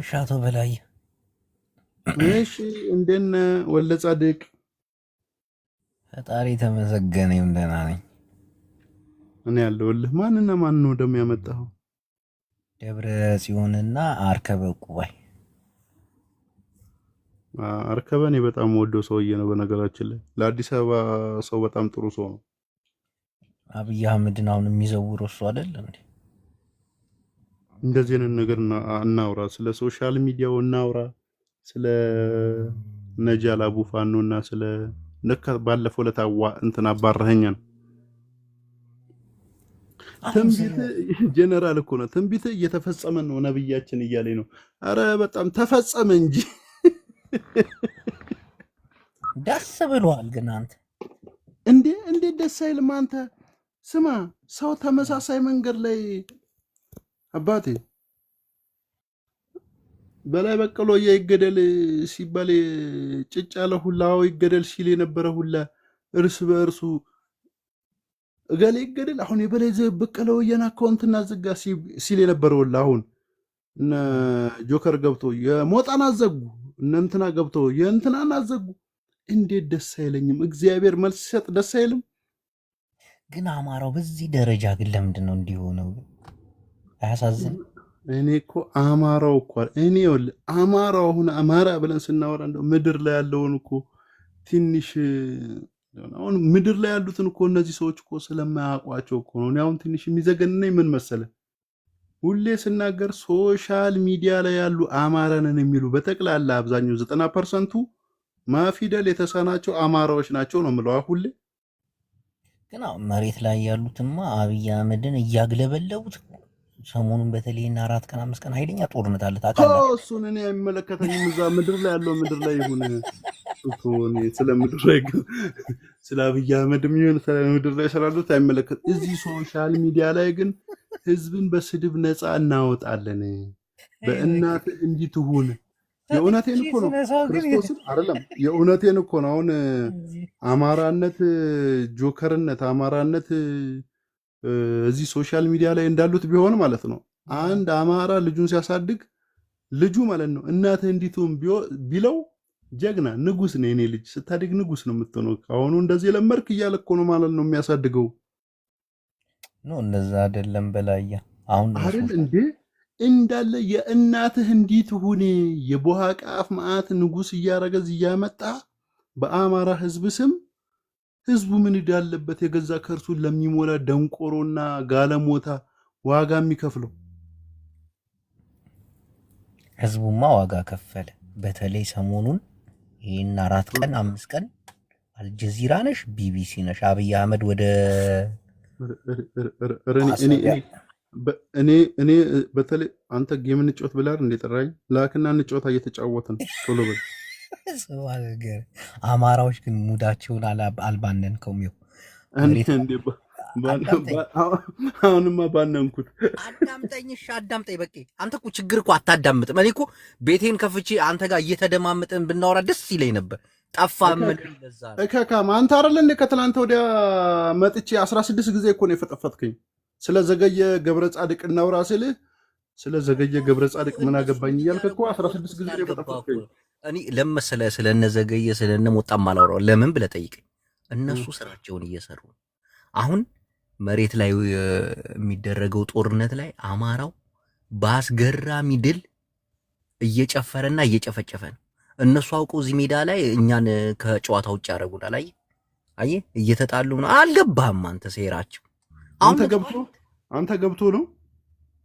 ሻቶ በላይ እሺ እንደነ ወልደ ጻድቅ ፈጣሪ ተመሰገነ ይሁን ደህና ነኝ። እኔ ያለሁልህ። ማንና ማን ነው ደም ያመጣው? ደብረ ጽዮንና አርከበ ቁባይ። አርከበ እኔ በጣም ወደው ሰውዬ ነው። በነገራችን ላይ ለአዲስ አበባ ሰው በጣም ጥሩ ሰው ነው። አብይ አህመድን አሁን የሚዘውረው እሱ አይደል እንዴ? እንደዚህ አይነት ነገር እናውራ፣ ስለ ሶሻል ሚዲያው እናውራ፣ ስለ ነጃል አቡ ፋኖና ስለ ነካ ባለፈው ለታዋ እንትን አባረኸኛል። ትንቢት ጀነራል እኮ ነው። ትንቢት እየተፈጸመ ነው ነብያችን እያለኝ ነው። አረ በጣም ተፈጸመ እንጂ ደስ ብሏል። ግን አንተ እንዴት ደስ አይልም? አንተ ስማ፣ ሰው ተመሳሳይ መንገድ ላይ አባቴ በላይ በቀሎ ይገደል ሲባል ጭጭ ያለ ሁላ ይገደል ሲል የነበረ ሁላ እርስ በእርሱ እገሌ ይገደል አሁን የበላይ በቀለ ወየና አካውንትና ዝጋ ሲል የነበረ ሁላ አሁን እነ ጆከር ገብቶ የሞጣን አዘጉ፣ እነ እንትና ገብቶ የእንትናን አዘጉ። እንዴት ደስ አይለኝም? እግዚአብሔር መልስ ሲሰጥ ደስ አይልም? ግን አማራው በዚህ ደረጃ ግን ለምንድን ነው እንዲሆነው? አያሳዝን? እኔ እኮ አማራው እኮ እኔ ይኸውልህ አማራው አሁን አማራ ብለን ስናወራ እንደው ምድር ላይ ያለውን እኮ ትንሽ አሁን ምድር ላይ ያሉትን እኮ እነዚህ ሰዎች እኮ ስለማያውቋቸው እኮ ነው። እኔ አሁን ትንሽ የሚዘገንነኝ ምን መሰለ፣ ሁሌ ስናገር ሶሻል ሚዲያ ላይ ያሉ አማራንን የሚሉ በጠቅላላ አብዛኛው 90%ቱ ማፊደል የተሳናቸው አማራዎች ናቸው ነው የምለው ሁሌ። ግን አሁን መሬት ላይ ያሉትማ አብይ አህመድን እያግለበለቡት ሰሞኑን በተለይ እና 4 ቀን 5 ቀን ኃይለኛ ጦርነት አለ ታውቃለህ። እሱን እኔ አይመለከተኝም። እዛ ምድር ላይ ያለው ምድር ላይ ይሁን እሱን ስለ ምድር ላይ ስለ አብይ አህመድ የሚሆን ስለ ምድር ላይ ስላሉት አይመለከት። እዚህ ሶሻል ሚዲያ ላይ ግን ህዝብን በስድብ ነፃ እናወጣለን። በእናት እንዲህ ትሁን። የእውነቴን እኮ ነው ክርስቶስን አይደለም፣ የእውነቴን እኮ ነው። አሁን አማራነት፣ ጆከርነት፣ አማራነት እዚህ ሶሻል ሚዲያ ላይ እንዳሉት ቢሆን ማለት ነው። አንድ አማራ ልጁን ሲያሳድግ ልጁ ማለት ነው እናትህ እንዲቱም ቢለው ጀግና ንጉስ ነው። የኔ ልጅ ስታድግ ንጉስ ነው የምትሆነው። አሁኑ እንደዚህ ለመርክ እያለ እኮ ነው ማለት ነው የሚያሳድገው። ነው እንደዛ አይደለም በላያ አሁን አይደል እንዴ እንዳለ የእናትህ እንዲትሁን የቦሃቃፍ ማአት ንጉስ እያረገዝ እያመጣ በአማራ ህዝብ ስም ህዝቡ ምን እንዳለበት የገዛ ከርሱን ለሚሞላ ደንቆሮና ጋለሞታ ዋጋ የሚከፍለው ህዝቡማ ዋጋ ከፈለ። በተለይ ሰሞኑን ይህን 4 ቀን 5 ቀን አልጀዚራ ነሽ ቢቢሲ ነሽ አብይ አህመድ ወደ እኔ በተለይ አንተ ጌም እንጫወት ብላር እንደ ጠራኝ ላክና እንጫወታ እየተጫወትን ቶሎ በል። አማራዎች ግን ሙዳቸውን አልባነንከውም። አሁንማ ባነንኩት። አዳምጠኝ፣ እሺ አዳምጠኝ። በቃ አንተ እኮ ችግር እኮ አታዳምጥም። እኔ እኮ ቤቴን ከፍቼ አንተ ጋር እየተደማመጥን ብናወራ ደስ ይለኝ ነበር። ጠፋ ምን ለዛ እከካም አንተ አይደል እንደ ከትላንት ወዲያ መጥቼ 16 ጊዜ እኮ ነው የፈጠፈጥከኝ። ስለዘገየ ገብረ ጻድቅ እናውራ ስልህ ስለዘገየ ገብረ ጻድቅ ምን አገባኝ እያልክ እኮ 16 ጊዜ የፈጠፈጥከኝ። እኔ ለመሰለ ስለነዘገየ ስለነሞጣም አላወራው። ለምን ብለህ ጠይቀኝ። እነሱ ስራቸውን እየሰሩ አሁን መሬት ላይ የሚደረገው ጦርነት ላይ አማራው በአስገራሚ ድል እየጨፈረና እየጨፈጨፈ ነው። እነሱ አውቀው እዚህ ሜዳ ላይ እኛን ከጨዋታ ውጭ ያደረጉናል። አየህ እየተጣሉ ነው። አልገባህም አንተ ሴራቸው። አንተ ገብቶ ነው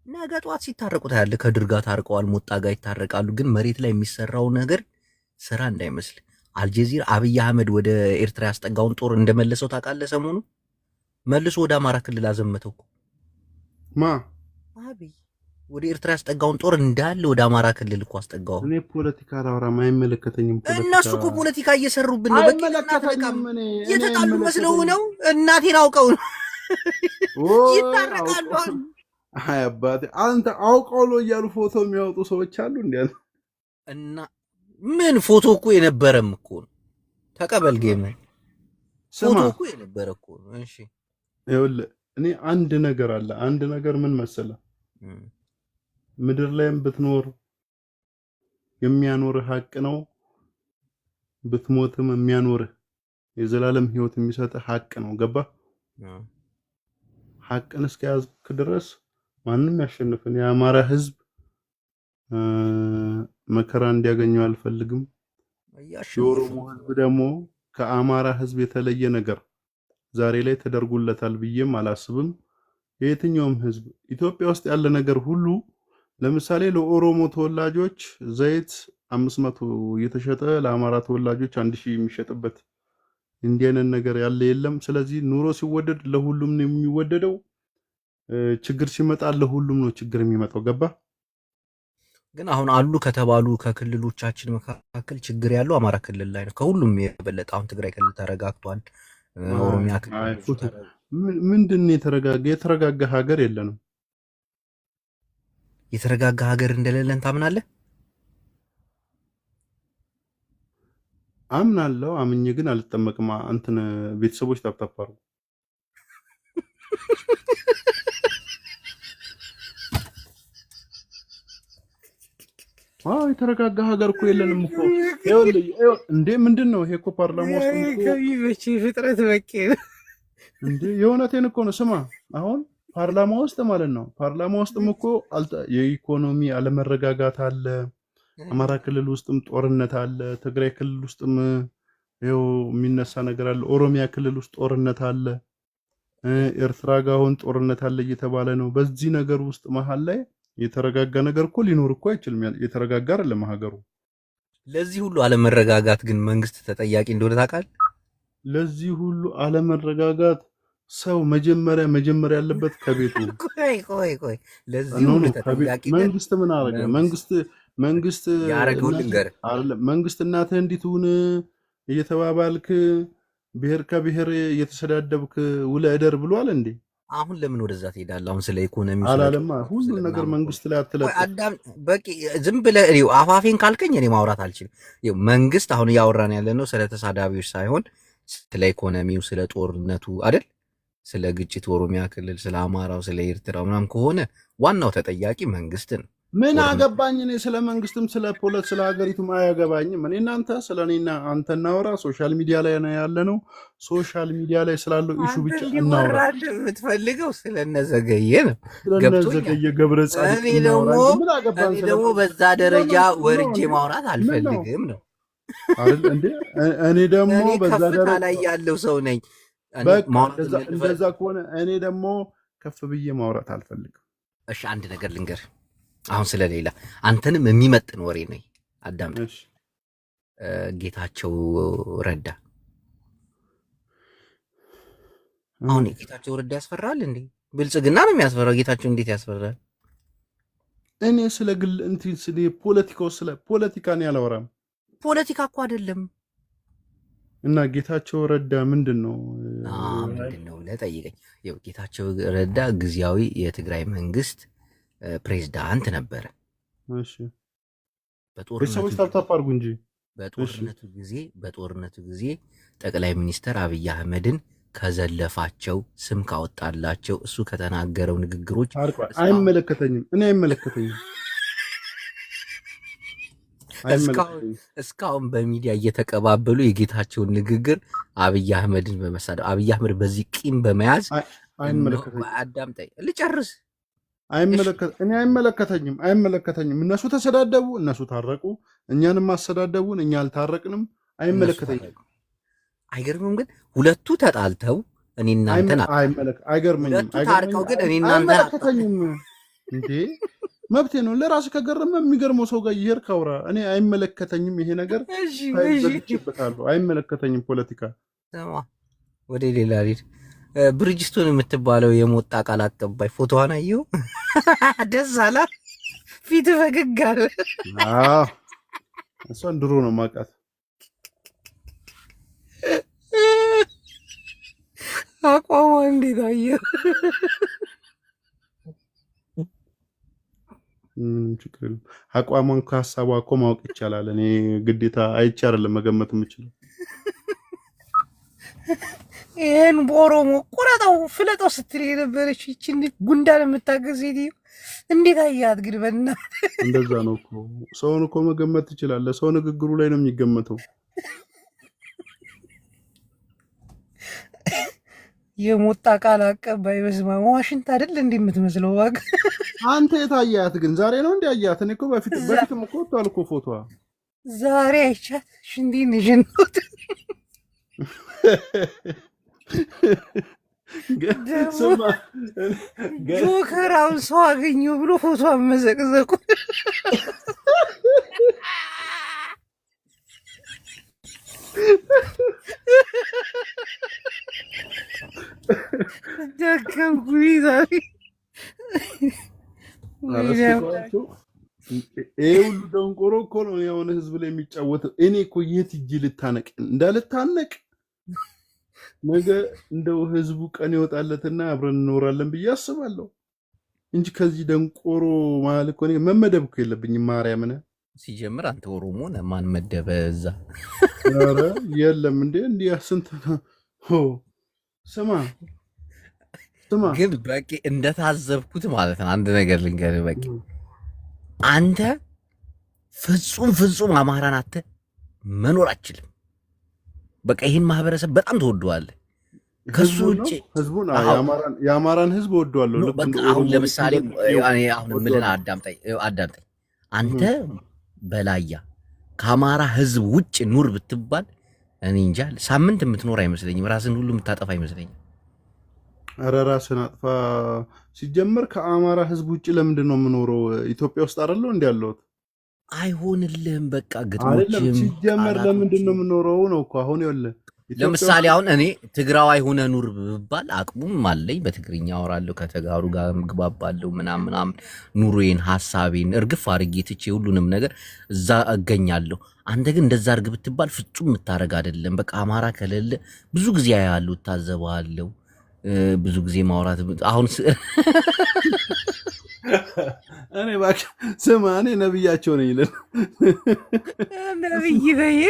ነገ ጠዋት ሲታረቁ ታያለህ። ከድር ጋር ታርቀዋል፣ ሞጣ ጋር ይታረቃሉ። ግን መሬት ላይ የሚሰራው ነገር ስራ እንዳይመስል። አልጀዚራ አብይ አህመድ ወደ ኤርትራ ያስጠጋውን ጦር እንደመለሰው ታውቃለህ። ሰሞኑ መልሶ ወደ አማራ ክልል አዘመተው እኮ አብይ ወደ ኤርትራ ያስጠጋውን ጦር እንዳለ ወደ አማራ ክልል እኮ አስጠጋው። እኔ ፖለቲካ አላወራም፣ አይመለከተኝም። እነሱ እኮ ፖለቲካ እየሰሩብን ነው። የተጣሉ መስለው ነው። እናቴን አውቀው ነው ይታረቃሉ። አይ አባቴ አንተ አውቀው ነው እያሉ ፎቶ የሚያወጡ ሰዎች አሉ እንዴ? እና ምን ፎቶ እኮ የነበረም እኮ ነው። ተቀበል ጌም ፎቶ እኮ የነበረ እኮ ነው። እሺ ይኸውልህ እኔ አንድ ነገር አለ። አንድ ነገር ምን መሰለህ፣ ምድር ላይም ብትኖር የሚያኖርህ ሀቅ ነው። ብትሞትም የሚያኖርህ የዘላለም ህይወት የሚሰጥህ ሀቅ ነው። ገባ? ሀቅን እስከያዝክ ድረስ ማንም ያሸንፍን። የአማራ ህዝብ መከራ እንዲያገኘው አልፈልግም። የኦሮሞ ህዝብ ደግሞ ከአማራ ህዝብ የተለየ ነገር ዛሬ ላይ ተደርጎለታል ብዬም አላስብም። የየትኛውም ህዝብ ኢትዮጵያ ውስጥ ያለ ነገር ሁሉ ለምሳሌ ለኦሮሞ ተወላጆች ዘይት 500 እየተሸጠ ለአማራ ተወላጆች 1000 የሚሸጥበት እንዲህ አይነት ነገር ያለ የለም። ስለዚህ ኑሮ ሲወደድ ለሁሉም ነው የሚወደደው። ችግር ሲመጣ ለሁሉም ነው ችግር የሚመጣው። ገባ? ግን አሁን አሉ ከተባሉ ከክልሎቻችን መካከል ችግር ያለው አማራ ክልል ላይ ነው ከሁሉም የበለጠ። አሁን ትግራይ ክልል ተረጋግቷል። ኦሮሚያ ክልል ምንድን ነው የተረጋጋ ሀገር የለንም። የተረጋጋ ሀገር እንደሌለን ታምናለህ? አምናለሁ። አምኜ ግን አልጠመቅም። እንትን ቤተሰቦች ታፕታፓሩ የተረጋጋ ሀገር እኮ የለንም እኮ። እንዴ ምንድን ነው ይሄ እኮ ፓርላማ ውስጥ ከሚበች ፍጥረት በቄ እንዴ የእውነቴን እኮ ነው። ስማ አሁን ፓርላማ ውስጥ ማለት ነው። ፓርላማ ውስጥም እኮ የኢኮኖሚ አለመረጋጋት አለ። አማራ ክልል ውስጥም ጦርነት አለ። ትግራይ ክልል ውስጥም ይኸው የሚነሳ ነገር አለ። ኦሮሚያ ክልል ውስጥ ጦርነት አለ። ኤርትራ ጋር አሁን ጦርነት አለ እየተባለ ነው። በዚህ ነገር ውስጥ መሀል ላይ የተረጋጋ ነገር እኮ ሊኖር እኮ አይችልም። የተረጋጋ አይደለም ሀገሩ። ለዚህ ሁሉ አለመረጋጋት ግን መንግስት ተጠያቂ እንደሆነ ታውቃለህ? ለዚህ ሁሉ አለመረጋጋት ሰው መጀመሪያ ያለበት ከቤቱ። ቆይ ለዚህ ሁሉ ተጠያቂ መንግስት ምን አደረገ? መንግስት ያረገው ልንገር አይደለም። መንግስት እናትህ እንዲትሁን እየተባባልክ ብሔር ከብሔር እየተሰዳደብክ ውለህ እደር ብሏል እንዴ? አሁን ለምን ወደዛ ትሄዳለህ? አሁን ስለ ኢኮኖሚ አላለማ ሁሉን ነገር መንግስት ላይ አትለጥ። አዳም በቂ ዝም ብለህ እሪው አፋፌን ካልከኝ እኔ ማውራት አልችልም። ይኸው መንግስት አሁን እያወራን ያለ ነው ስለ ተሳዳቢዎች ሳይሆን ስለ ኢኮኖሚው፣ ስለ ጦርነቱ አይደል? ስለ ግጭት ኦሮሚያ ክልል፣ ስለ አማራው፣ ስለ ኤርትራ ምናምን ከሆነ ዋናው ተጠያቂ መንግስት ነው። ምን አገባኝ እኔ ስለ መንግስትም ስለ ስለ ሀገሪቱም አያገባኝም። እኔ እናንተ ስለ እኔና አንተ እናወራ። ሶሻል ሚዲያ ላይ ነው ያለ ነው። ሶሻል ሚዲያ ላይ ስላለው ኢሹ ብቻ እናወራ። የምትፈልገው ስለነዘገየ ነው። ስለነዘገየ ገብረ ጻድቅ እኔ ደግሞ በዛ ደረጃ ወርጄ ማውራት አልፈልግም ነው አይደል እንዴ? እኔ ደግሞ በዛ ደረጃ ላይ ያለው ሰው ነኝ። እንደዛ ከሆነ እኔ ደግሞ ከፍ ብዬ ማውራት አልፈልግም። እሺ አንድ ነገር ልንገር አሁን ስለሌላ አንተንም የሚመጥን ወሬ ነው። አዳምጥ። ጌታቸው ረዳ አሁን ጌታቸው ረዳ ያስፈራል እንዴ? ብልጽግና ነው የሚያስፈራው። ጌታቸው እንዴት ያስፈራል? እኔ ስለ ግል እንትን ስለ ፖለቲካው ስለ ፖለቲካን ያላወራም። ፖለቲካ እኮ አይደለም። እና ጌታቸው ረዳ ምንድን ነው ብለህ ጠይቀኝ። ይኸው ጌታቸው ረዳ ጊዜያዊ የትግራይ መንግስት ፕሬዝዳንት ነበረ። እሺ ቤተሰቦች ታፕታፕ አድርጉ እንጂ። በጦርነቱ ጊዜ ጠቅላይ ሚኒስትር አብይ አህመድን ከዘለፋቸው ስም ካወጣላቸው እሱ ከተናገረው ንግግሮች አይመለከተኝም። እኔ አይመለከተኝም። እስካሁን በሚዲያ እየተቀባበሉ የጌታቸውን ንግግር አብይ አህመድን በመሳደብ አብይ አህመድ በዚህ ቂም በመያዝ አዳምጠኝ ልጨርስ። እኔ አይመለከተኝም። እነሱ ተሰዳደቡ፣ እነሱ ታረቁ፣ እኛንም አሰዳደቡን፣ እኛ አልታረቅንም። አይመለከተኝም። አይገርምም? ግን ሁለቱ ተጣልተው እኔ እናንተን አይገርመኝም። ታርቀው ግን እኔ እናንተን አይመለከተኝም እንዴ መብቴ ነው። ለራስ ከገረመ የሚገርመው ሰው ጋር ይሄር ካውራ። እኔ አይመለከተኝም ይሄ ነገር ታይዘልችበታለሁ። አይመለከተኝም ፖለቲካ። ወደ ሌላ ሊድ ብሪጅስቶን የምትባለው የሞጣ ቃል አቀባይ ፎቶዋን አየሁ። ደስ አላ ፊት ፈገግ አለ። እሷን ድሮ ነው ማውቃት። አቋሟ እንዴት አየሁ። ችግር የለም። አቋሟን ከሀሳቧ እኮ ማወቅ ይቻላል። እኔ ግዴታ አይቼ አይደለም መገመት የምችለው። ይሄን በኦሮሞ ቁረጠው ፍለጠው ስትል የነበረች ይችን ጉንዳን የምታገዝ ሴትዮ እንዴት አያት ግን? በእናትህ እንደዛ ነው እኮ ሰውን እኮ መገመት ትችላለህ። ሰው ንግግሩ ላይ ነው የሚገመተው። የሞጣ ቃል አቀባይ በስማ ዋሽንት አይደል እንዴ የምትመስለው? ዋጋ አንተ የታያት ግን ዛሬ ነው እንዴ አያት? እኔ እኮ በፊትም እኮ ወጥቷል እኮ ፎቶዋ። ዛሬ አይቻት ሽንዲን ሽንት ጆከራውን ሰው አገኘው ብሎ ፎቶ አመዘቅዘቁ። ደከምኩኝ ዛሬ። ይሄ ሁሉ ደንቆሮ እኮ ነው የሆነ ህዝብ ላይ የሚጫወተው። እኔ እኮ የት እጅ ልታነቅ እንዳልታነቅ ነገ እንደው ህዝቡ ቀን ይወጣለትና አብረን እንኖራለን ብዬ አስባለሁ እንጂ ከዚህ ደንቆሮ መሀል እኮ እኔ መመደብ እኮ የለብኝም። ማርያምን ሲጀምር አንተ ኦሮሞ ነህ፣ ማን መደበ እዛ? ኧረ የለም እንዴ እንዲህ ስንት ስማ ግን በቂ እንደታዘብኩት ማለት ነው። አንድ ነገር ልንገርህ፣ በቂ አንተ ፍጹም አማራን አተ መኖር አችልም። በቃ ይህን ማህበረሰብ በጣም ተወደዋለህ። ከሱ ውጭ ህዝቡን የአማራን ህዝብ ወደዋለሁ። አሁን ለምሳሌ አሁን የምልህ አዳምጠኝ። አንተ በላያ ከአማራ ህዝብ ውጭ ኑር ብትባል እኔ እንጃ ሳምንት የምትኖር አይመስለኝም። ራስን ሁሉ የምታጠፋ አይመስለኝም። ኧረ ራስን አጥፋ። ሲጀመር ከአማራ ህዝብ ውጭ ለምንድን ነው የምኖረው? ኢትዮጵያ ውስጥ አይደለሁ እንዲ ያለሁት። አይሆንልህም። በቃ ግጥሞችም ሲጀመር ለምንድን ነው የምኖረው ነው እኮ። አሁን ይኸውልህ ለምሳሌ አሁን እኔ ትግራዋይ ሆነ ኑር ብባል አቅሙም አለኝ። በትግርኛ አወራለሁ፣ ከተጋሩ ጋር ምግባባለሁ፣ ምናምን ኑሮዬን ሀሳቤን እርግፍ አድርጌ ትቼ ሁሉንም ነገር እዛ እገኛለሁ። አንተ ግን እንደዛ እርግ ብትባል ፍጹም የምታደርግ አይደለም። በቃ አማራ ከሌለ ብዙ ጊዜ ያያሉ፣ እታዘበዋለሁ። ብዙ ጊዜ ማውራት አሁን እኔ እባክህ ስማ፣ እኔ ነብያቸው ነኝ ይላል። ነብይ በይ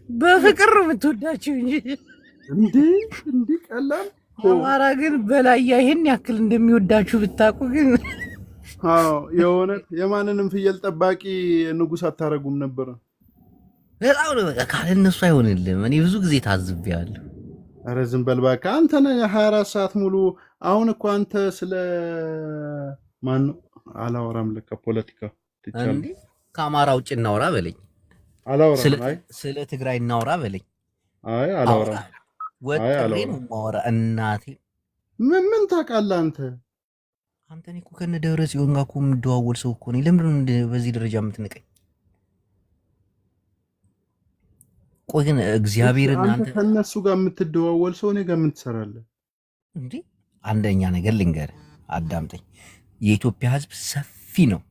በፍቅር የምትወዳቸው እንጂ እንዴ ቀላል። አማራ ግን በላያ ይሄን ያክል እንደሚወዳችሁ ብታውቁ ግን የሆነ የማንንም ፍየል ጠባቂ ንጉሥ አታረጉም ነበር። በጣም ነው በቃ ካለ እነሱ አይሆንልም። እኔ ብዙ ጊዜ ታዝቤያለሁ። ኧረ ዝም በል እባክህ አንተ ነህ 24 ሰዓት ሙሉ። አሁን እኮ አንተ ስለ ማን ነው አላወራም። ለካ ፖለቲካ እንዴ ከአማራ ውጭ እናወራ በለኝ። አላወራም። ስለ ትግራይ እናወራ በለኝ። አይ አላወራም። ወጥሬ ነው የማወራ። እናቴ ምን ታውቃለህ አንተ? አንተን እኮ ከነ ደብረ ጽዮን ጋር እኮ የምደዋወል ሰው እኮ ነኝ። ለምንድን ነው በዚህ ደረጃ የምትንቀኝ? ቆይ ግን እግዚአብሔርን አንተ ከነሱ ጋር የምትደዋወል ሰው እኔ ጋር ምን ትሰራለህ እንዴ? አንደኛ ነገር ልንገርህ፣ አዳምጠኝ። የኢትዮጵያ ሕዝብ ሰፊ ነው።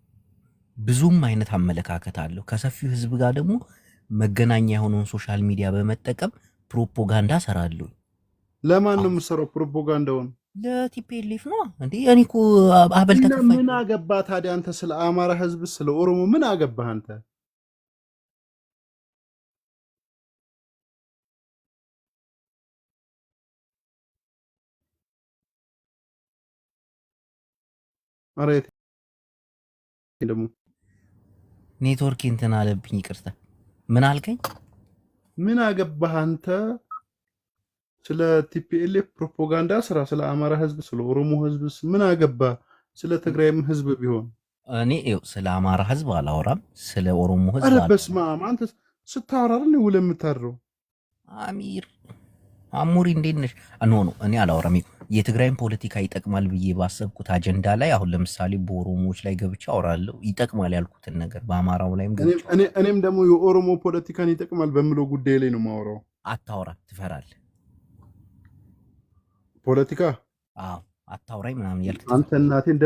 ብዙም አይነት አመለካከት አለው። ከሰፊው ሕዝብ ጋር ደግሞ መገናኛ የሆነውን ሶሻል ሚዲያ በመጠቀም ፕሮፓጋንዳ ሰራለሁ። ለማን ነው የምሰራው ፕሮፓጋንዳውን? ለቲፒኤልኤፍ ነው እንዴ? እኔ እኮ አበል ተከፋይ። ምን አገባህ ታዲያ አንተ? ስለ አማራ ሕዝብ ስለ ኦሮሞ ምን አገባህ አንተ? አሬት ደግሞ ኔትወርክ እንትን አለብኝ፣ ይቅርታ። ምን አልከኝ? ምን አገባህ አንተ? ስለ ቲፒኤልኤፍ ፕሮፓጋንዳ ስራ። ስለ አማራ ህዝብ ስለ ኦሮሞ ህዝብ ምን አገባህ? ስለ ትግራይም ህዝብ ቢሆን እኔ ስለ አማራ ህዝብ አላወራም፣ ስለ ኦሮሞ ህዝብ። ኧረ በስመ አብ አንተ ስታወራ ነው ውለህ የምታድረው። አሙሪ እንዴት ነሽ? ኖ እኔ አላወራም። የትግራይን ፖለቲካ ይጠቅማል ብዬ ባሰብኩት አጀንዳ ላይ አሁን ለምሳሌ በኦሮሞዎች ላይ ገብቼ አወራለሁ። ይጠቅማል ያልኩትን ነገር በአማራው ላይም ገብቼ እኔም ደግሞ የኦሮሞ ፖለቲካን ይጠቅማል በምለው ጉዳይ ላይ ነው የማወራው። አታወራም፣ ትፈራለህ። ፖለቲካ አታውራኝ ምናምን ያልክ አንተ እናቴን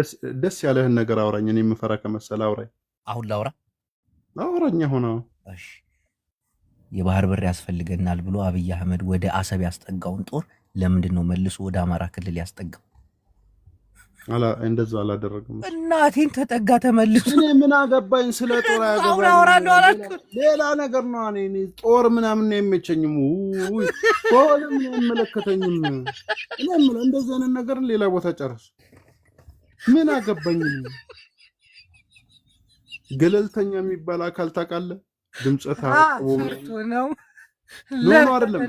ደስ ያለህን ነገር አውራኝ። እኔ የምፈራ ከመሰለ አውራኝ። አሁን ላውራ አውራኛ ሆነ። እሺ የባህር በር ያስፈልገናል ብሎ አብይ አህመድ ወደ አሰብ ያስጠጋውን ጦር ለምንድን ነው መልሶ ወደ አማራ ክልል ያስጠጋው? እንደዛ አላደረገም። እናቴን ተጠጋ ተመልሶ እኔ ምን አገባኝ ስለ ጦር ያገባኝ ሌላ ነገር ነው። እኔ ጦር ምናምን ነው የሚመቸኝም ሆነ ምን አይመለከተኝም። እኔ ምን እንደዚህ አይነት ነገር ሌላ ቦታ ጨርስ ምን አገባኝ። ገለልተኛ የሚባል አካል ታውቃለህ? ድምፀታ ነው ኖ አይደለም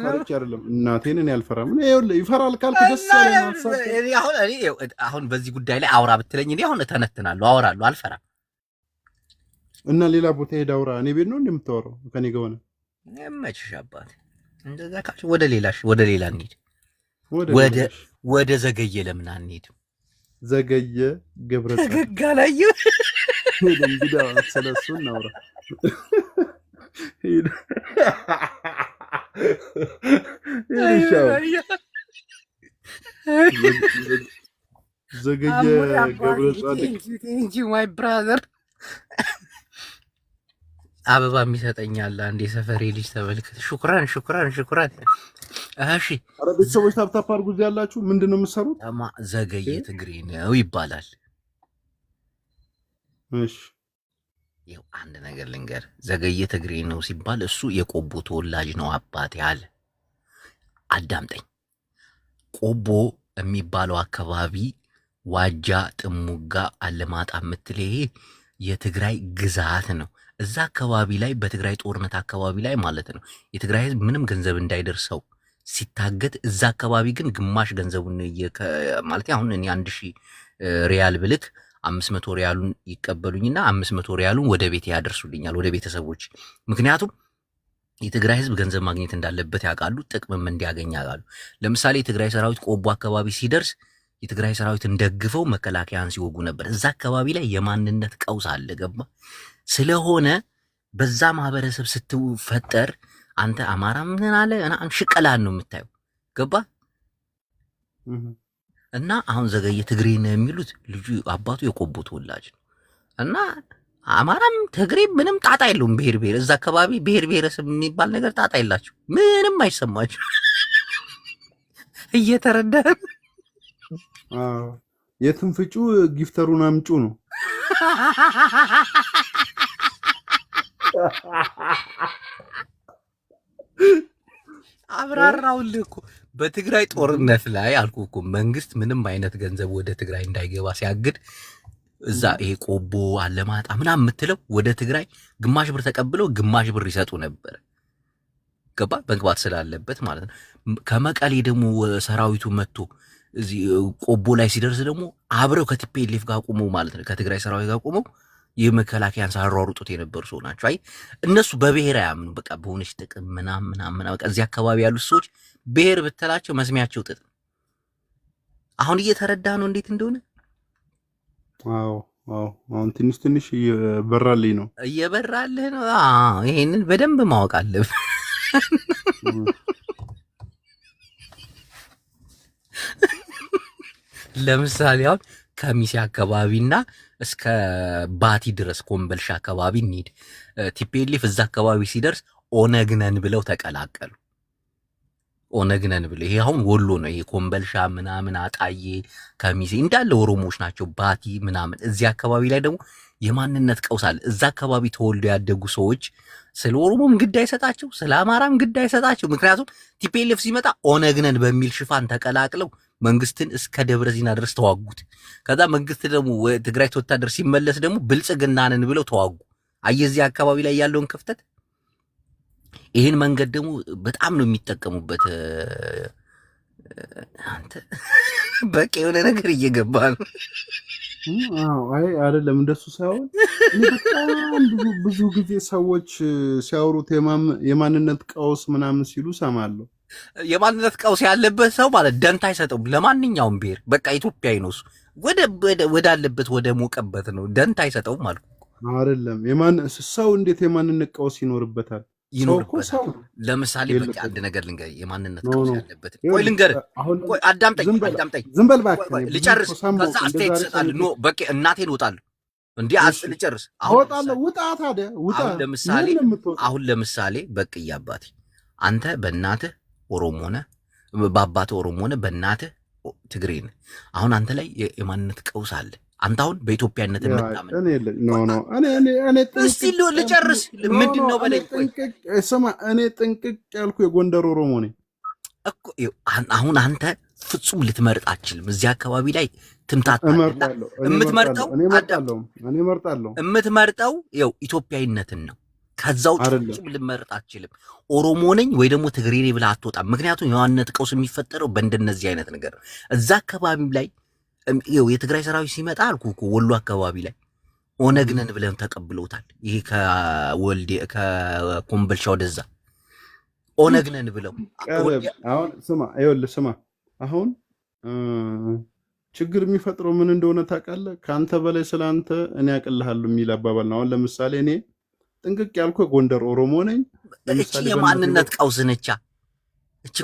ፈርቼ አይደለም እናቴን እኔ አልፈራም። እኔ ይኸውልህ ይፈራል ካልክ ደስ ያለኝ አሁን በዚህ ጉዳይ ላይ አውራ ብትለኝ እኔ አሁን እተነትናለሁ፣ አወራለሁ፣ አልፈራም። እና ሌላ ቦታ ሄድ አውራ። እኔ ቤት ነው እንደምታወራው ከኔ ጋር ሆነ መችሽ አባት እንደዛ ካልሽ ወደ ሌላ እንሂድ። ወደ ዘገየ ለምን አንሄድም? ዘገየ ገብረ ዘገጋ ላይ እንግዲህ ስለሱ እናውራ። ዘገየ ገብረ ጻድቅ ማይ ብራዘር አበባ የሚሰጠኛል አንድ የሰፈሬ ልጅ ተመልከት። ሹክራን። እሺ ኧረ ቤተሰቦች ታፕታፕ አድርጉ። እዚህ ያላችሁ ምንድን ነው የምትሰሩት? ዘገየ ትግሬ ነው ይባላል። እሺ ይኸው አንድ ነገር ልንገር፣ ዘገየ ትግሬ ነው ሲባል እሱ የቆቦ ተወላጅ ነው አባቴ አለ። አዳምጠኝ። ቆቦ የሚባለው አካባቢ ዋጃ፣ ጥሙጋ፣ አለማጣ የምትል ይሄ የትግራይ ግዛት ነው። እዛ አካባቢ ላይ በትግራይ ጦርነት አካባቢ ላይ ማለት ነው የትግራይ ህዝብ ምንም ገንዘብ እንዳይደርሰው ሲታገት፣ እዛ አካባቢ ግን ግማሽ ገንዘቡን ማለት አሁን እኔ 1000 ሪያል ብልክ 500 ሪያሉን ይቀበሉኝና 500 ሪያሉን ወደ ቤት ያደርሱልኛል፣ ወደ ቤተሰቦች። ምክንያቱም የትግራይ ህዝብ ገንዘብ ማግኘት እንዳለበት ያውቃሉ፣ ጥቅምም እንዲያገኝ ያውቃሉ። ለምሳሌ የትግራይ ሰራዊት ቆቦ አካባቢ ሲደርስ የትግራይ ሰራዊትን ደግፈው መከላከያን ሲወጉ ነበር። እዛ አካባቢ ላይ የማንነት ቀውስ አለ፣ ገባ? ስለሆነ በዛ ማህበረሰብ ስትፈጠር አንተ አማራ ምን አለ ሽቀላን ነው የምታየው፣ ገባ? እና አሁን ዘገየ ትግሬ ነው የሚሉት ልጁ አባቱ የቆቦ ተወላጅ ነው። እና አማራም ትግሬ ምንም ጣጣ የለውም። ብሔር እዛ አካባቢ ብሔረሰብ የሚባል ነገር ጣጣ የላቸው፣ ምንም አይሰማቸው። እየተረዳህ የትም ፍጩ ጊፍተሩን አምጩ ነው። አብራራውልህ እኮ በትግራይ ጦርነት ላይ አልኩ እኮ መንግስት ምንም አይነት ገንዘብ ወደ ትግራይ እንዳይገባ ሲያግድ እዛ ይሄ ቆቦ አለማጣ ምናምን የምትለው ወደ ትግራይ ግማሽ ብር ተቀብለው ግማሽ ብር ይሰጡ ነበር፣ ገባ? መግባት ስላለበት ማለት ነው። ከመቀሌ ደግሞ ሰራዊቱ መጥቶ እዚህ ቆቦ ላይ ሲደርስ ደግሞ አብረው ከቲፒኤልኤፍ ጋር ቆመው ማለት ነው ከትግራይ ሰራዊት ጋር ቆመው የመከላከያን ሳሯሩጡት የነበሩ ሰው ናቸው። አይ እነሱ በብሔር አያምኑ። በቃ በሆነች ጥቅም ምናምን በቃ እዚህ አካባቢ ያሉት ሰዎች ብሔር ብትላቸው መስሚያቸው ጥጥ። አሁን እየተረዳ ነው እንዴት እንደሆነ። አዎ አሁን ትንሽ እየበራልኝ ነው። እየበራልህ ነው። ይሄንን በደንብ ማወቅ አለብህ። ለምሳሌ አሁን ከሚሴ አካባቢና እስከ ባቲ ድረስ ኮምበልሻ አካባቢ እንሂድ። ቲፒኤልኤፍ እዛ አካባቢ ሲደርስ ኦነግ ነን ብለው ተቀላቀሉ። ኦነግ ነን ብለው ይሄ አሁን ወሎ ነው። ይሄ ኮምበልሻ ምናምን አጣዬ ከሚሴ እንዳለ ኦሮሞዎች ናቸው። ባቲ ምናምን እዚህ አካባቢ ላይ ደግሞ የማንነት ቀውስ አለ። እዛ አካባቢ ተወልዶ ያደጉ ሰዎች ስለ ኦሮሞም ግድ አይሰጣቸው፣ ስለ አማራም ግድ አይሰጣቸው። ምክንያቱም ቲፒኤልኤፍ ሲመጣ ኦነግ ነን በሚል ሽፋን ተቀላቅለው መንግስትን እስከ ደብረ ዚና ድረስ ተዋጉት። ከዛ መንግስት ደግሞ ትግራይ ወታደር ሲመለስ ደግሞ ብልጽግና ነን ብለው ተዋጉ። አየዚህ አካባቢ ላይ ያለውን ክፍተት ይህን መንገድ ደግሞ በጣም ነው የሚጠቀሙበት። አንተ በቃ የሆነ ነገር እየገባ ነው። አይ አይደለም እንደሱ ሳይሆን በጣም ብዙ ጊዜ ሰዎች ሲያወሩት የማንነት ቀውስ ምናምን ሲሉ ሰማለሁ። የማንነት ቀውስ ያለበት ሰው ማለት ደንታ አይሰጠውም ለማንኛውም ብሔር። በቃ ኢትዮጵያዊ ነው እሱ። ወዳለበት ወደ ሞቀበት ነው ደንታ አይሰጠውም አልኩ። አይደለም ሰው እንዴት የማንነት ቀውስ ይኖርበታል? ይኖርበታል። ለምሳሌ በቃ አንድ ነገር ልንገርህ፣ የማንነት ቀውስ ያለበት ቆይ ልንገርህ፣ ቆይ አዳምጠኝ፣ ዝም በል እባክህ ልጨርስ፣ ከዛ አስተያየት ትሰጣለህ። ኖ በቃ እናቴን እወጣለሁ እንዴ ልጨርስ። አወጣለሁ። ውጣ ታዲያ ውጣ። አሁን ለምሳሌ በቅዬ አባቴ አንተ በእናትህ ኦሮሞ ነህ፣ በአባትህ ኦሮሞ ነህ፣ በእናትህ ትግሬ ነህ። አሁን አንተ ላይ የማንነት ቀውስ አለ። አንተ አሁን በኢትዮጵያነት የምታምን እስቲ ልጨርስ። ምንድን ነው በለኝ። ስማ እኔ ጥንቅቅ ያልኩ የጎንደር ኦሮሞ ነኝ እኮ። አሁን አንተ ፍጹም ልትመርጥ አችልም። እዚህ አካባቢ ላይ ትምታታለህ። የምትመርጠው ይኸው ኢትዮጵያዊነትን ነው። ከዛ ውጭ ፍጹም ልትመርጥ አችልም። ኦሮሞ ነኝ ወይ ደግሞ ትግሬ ነኝ ብለህ አትወጣም። ምክንያቱም የማንነት ቀውስ የሚፈጠረው በእንደነዚህ አይነት ነገር እዛ አካባቢ ላይ ይኸው የትግራይ ሰራዊት ሲመጣ አልኩህ እኮ ወሎ አካባቢ ላይ ኦነግ ነን ብለን ተቀብለውታል። ይሄ ከኮምቦልቻ ወደዛ ኦነግ ነን ብለው አሁን ስማ አሁን ችግር የሚፈጥረው ምን እንደሆነ ታውቃለህ? ከአንተ በላይ ስለአንተ እኔ ያቅልሃለሁ የሚል አባባል ነው። አሁን ለምሳሌ እኔ ጥንቅቅ ያልኩ የጎንደር ኦሮሞ ነኝ። እቺ የማንነት ቀውስ ነቻ። እቺ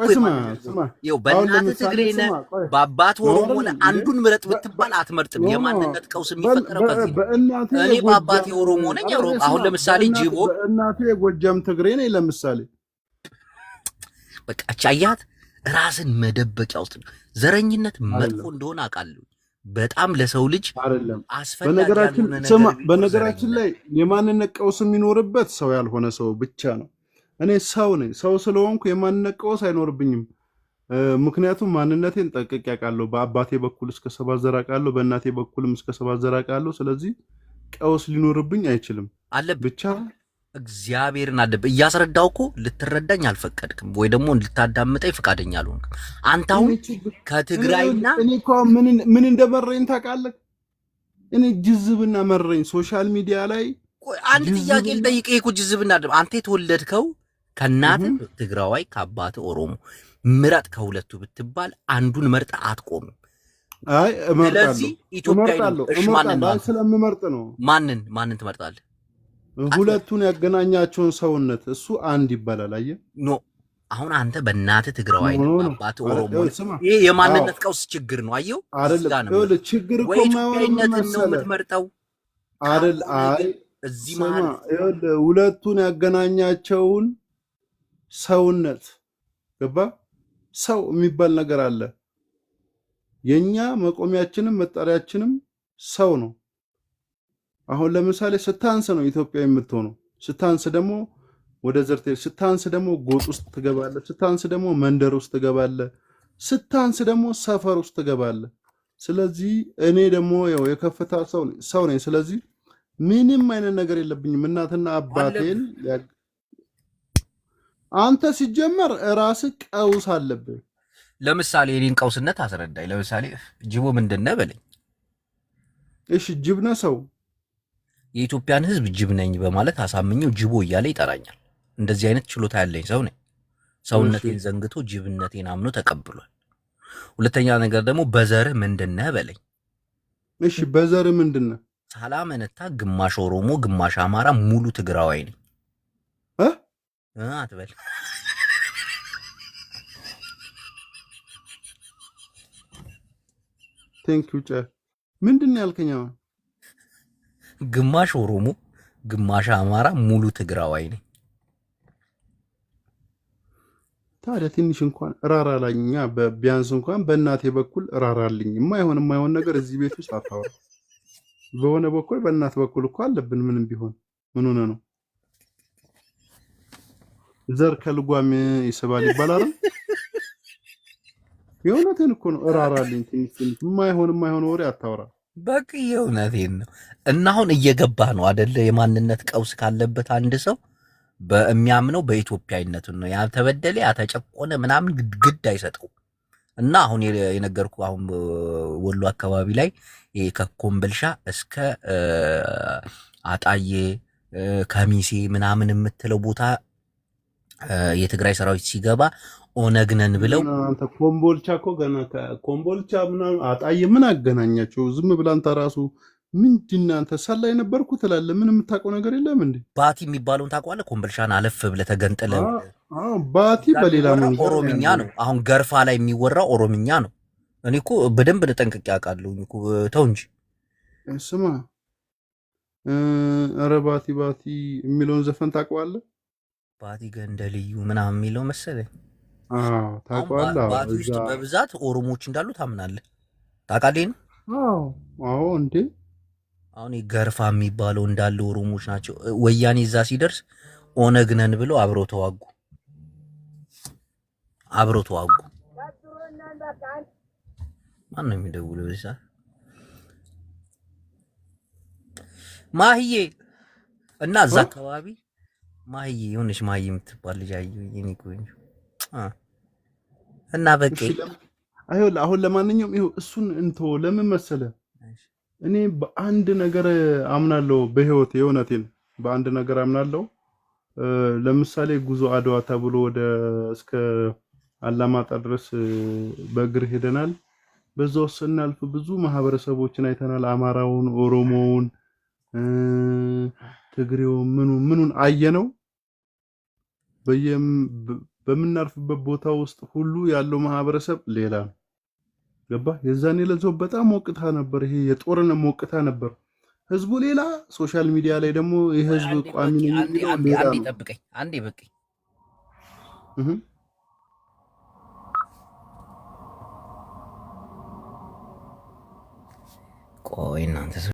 በእናትህ ትግሬ ነህ በአባት ኦሮሞ ነህ፣ አንዱን ምረጥ ብትባል አትመርጥም። የማንነት ቀውስ የሚፈጠረው ከዚህ ነው። እኔ በአባቴ ኦሮሞ ነኝ። አሁን ለምሳሌ ጅቦ በእናቴ የጎጃም ትግሬ ነኝ ለምሳሌ። በቃ ቻያት ራስን መደበቂያ ውስጥ ነው። ዘረኝነት መጥፎ እንደሆነ አውቃለሁ። በጣም ለሰው ልጅ አስፈላጊ በነገራችን ላይ የማንነት ቀውስ የሚኖርበት ሰው ያልሆነ ሰው ብቻ ነው። እኔ ሰው ነኝ። ሰው ስለሆንኩ የማንነት ቀውስ አይኖርብኝም። ምክንያቱም ማንነቴን ጠንቅቄ አውቃለሁ። በአባቴ በኩል እስከ 7 ዘር አውቃለሁ፣ በእናቴ በኩልም እስከ 7 ዘር አውቃለሁ። ስለዚህ ቀውስ ሊኖርብኝ አይችልም። ብቻ እግዚአብሔርን አለብህ። እያስረዳው እኮ ልትረዳኝ አልፈቀድክም፣ ወይ ደግሞ ልታዳምጠኝ ፈቃደኛ አልሆንክም። አንተ አሁን ከትግራይና እኔ እኮ ምን እንደመረኝ ታውቃለህ? እኔ ጅዝብና መረኝ። ሶሻል ሚዲያ ላይ አንድ ጥያቄ ልጠይቅህ። እኮ ጅዝብና አንተ የተወለድከው ከእናትህ ትግራዋይ ከአባትህ ኦሮሞ ምረጥ ከሁለቱ ብትባል አንዱን መርጠ አትቆምም። አይ እመርጣለሁ። ስለዚህ ኢትዮጵያዊ ስለምመርጥ ነው። ማንን ትመርጣለህ? ሁለቱን ያገናኛቸውን ሰውነት እሱ አንድ ይባላል። አየህ ኖ አሁን አንተ በእናትህ ትግራዋይ አባትህ ኦሮሞ፣ ይሄ የማንነት ቀውስ ችግር ነው። አየው አይደል? ችግር እኮ ኢትዮጵያዊነትን ነው የምትመርጠው አይደል? አይ እዚህ መሀል ሁለቱን ያገናኛቸውን ሰውነት ገባ? ሰው የሚባል ነገር አለ። የኛ መቆሚያችንም መጣሪያችንም ሰው ነው። አሁን ለምሳሌ ስታንስ ነው ኢትዮጵያ የምትሆነው። ስታንስ ደግሞ ወደ ዘርቴ፣ ስታንስ ደግሞ ጎጥ ውስጥ ትገባለህ። ስታንስ ደግሞ መንደር ውስጥ ትገባለህ። ስታንስ ደግሞ ሰፈር ውስጥ ትገባለህ። ስለዚህ እኔ ደግሞ ያው የከፍታ ሰው ነኝ። ስለዚህ ምንም አይነት ነገር የለብኝም። እናትና አባቴን አንተ ሲጀመር ራስህ ቀውስ አለብህ። ለምሳሌ እኔን ቀውስነት አስረዳኝ። ለምሳሌ ጅቦ ምንድነው በለኝ። እሺ ጅብ ነህ ሰው የኢትዮጵያን ሕዝብ ጅብ ነኝ በማለት አሳምኘው ጅቦ እያለ ይጠራኛል። እንደዚህ አይነት ችሎታ ያለኝ ሰው ነኝ። ሰውነቴን ዘንግቶ ጅብነቴን አምኖ ተቀብሏል። ሁለተኛ ነገር ደግሞ በዘርህ ምንድነህ በለኝ። እሺ በዘርህ ምንድነህ? ሳላመነታ ግማሽ ኦሮሞ ግማሽ አማራ ሙሉ ትግራዋይ ነኝ አትበል። ቴንክ ዩ ጫ ምንድነው ያልከኝ? ግማሽ ኦሮሞ ግማሽ አማራ ሙሉ ትግራዋይ ነኝ። ታዲያ ትንሽ እንኳን ራራላኛ። ቢያንስ እንኳን በእናቴ በኩል ራራልኝ። የማይሆን ነገር እዚህ ቤት ውስጥ አታወራ። በሆነ በኩል በእናት በኩል እኮ አለብን። ምንም ቢሆን ምን ሆነ ነው? ዘር ከልጓም ይስባል ይባላል። የእውነቴን እኮ ነው። ራራልኝ ትንሽ። የማይሆን ወሬ አታወራ። በቃ የእውነቴን ነው። እና አሁን እየገባህ ነው አደለ? የማንነት ቀውስ ካለበት አንድ ሰው በሚያምነው በኢትዮጵያዊነቱ ነው። ያልተበደለ ያተጨቆነ ምናምን ግድ አይሰጠው። እና አሁን የነገርኩ አሁን ወሎ አካባቢ ላይ ከኮምቦልቻ እስከ አጣዬ ከሚሴ ምናምን የምትለው ቦታ የትግራይ ሰራዊት ሲገባ ኦነግ ነን ብለው አንተ ኮምቦልቻ እኮ ገና ኮምቦልቻ ምናምን አጣዬ ምን አገናኛቸው? ዝም ብለህ አንተ ራሱ ምንድን አንተ ሰላይ ነበርኩ ትላለህ። ምን የምታውቀው ነገር የለም እንዴ? ባቲ የሚባለውን ታውቀዋለህ? ኮምቦልቻን አለፍ ብለህ ተገንጥለህ ባቲ በሌላ መንገድ ኦሮምኛ ነው። አሁን ገርፋ ላይ የሚወራው ኦሮምኛ ነው። እኔ እኮ በደንብ ጠንቅቄ አውቃለሁ እኮ። ተው እንጂ ስማ፣ ኧረ ባቲ የሚለውን ዘፈን ታውቀዋለህ? ባቲ ገንደ ልዩ ምናምን የሚለው መሰለኝ። አሁን ታውቀዋለህ? ባቲ እዛ ውስጥ በብዛት ኦሮሞዎች እንዳሉ ታምናለህ? ታውቃለህ? አዎ አዎ እንዴ አሁን ገርፋ የሚባለው እንዳለ ኦሮሞዎች ናቸው። ወያኔ እዛ ሲደርስ ኦነግ ነን ብለው አብረው ተዋጉ። ማን ነው የሚደውለው በዚህ ሰዓት? ማህዬ እና እዛ አካባቢ ማህዬ የሆነች ማህዬ የምትባል ልጅ አየሁ። የኔ ቆንጆ እና በቃ አይሆን አሁን ለማንኛውም ይኸው እሱን እንቶ ለምን መሰለ እኔ በአንድ ነገር አምናለሁ በህይወት የእውነቴን በአንድ ነገር አምናለሁ። ለምሳሌ ጉዞ አድዋ ተብሎ ወደ እስከ አላማጣ ድረስ በእግር ሄደናል። በዛው ስናልፍ ብዙ ማህበረሰቦችን አይተናል። አማራውን፣ ኦሮሞውን፣ ትግሬውን ምኑን አየነው። በምናርፍበት ቦታ ውስጥ ሁሉ ያለው ማህበረሰብ ሌላ ነው። ገባ? የዛኔ ለዛው በጣም ሞቅታ ነበር። ይሄ የጦርነት ሞቅታ ነበር። ህዝቡ ሌላ፣ ሶሻል ሚዲያ ላይ ደግሞ የህዝብ ቋሚ ነው የሚለው ሌላ ነው። ጠብቀኝ አንዴ በቃኝ። ቆይ እናንተ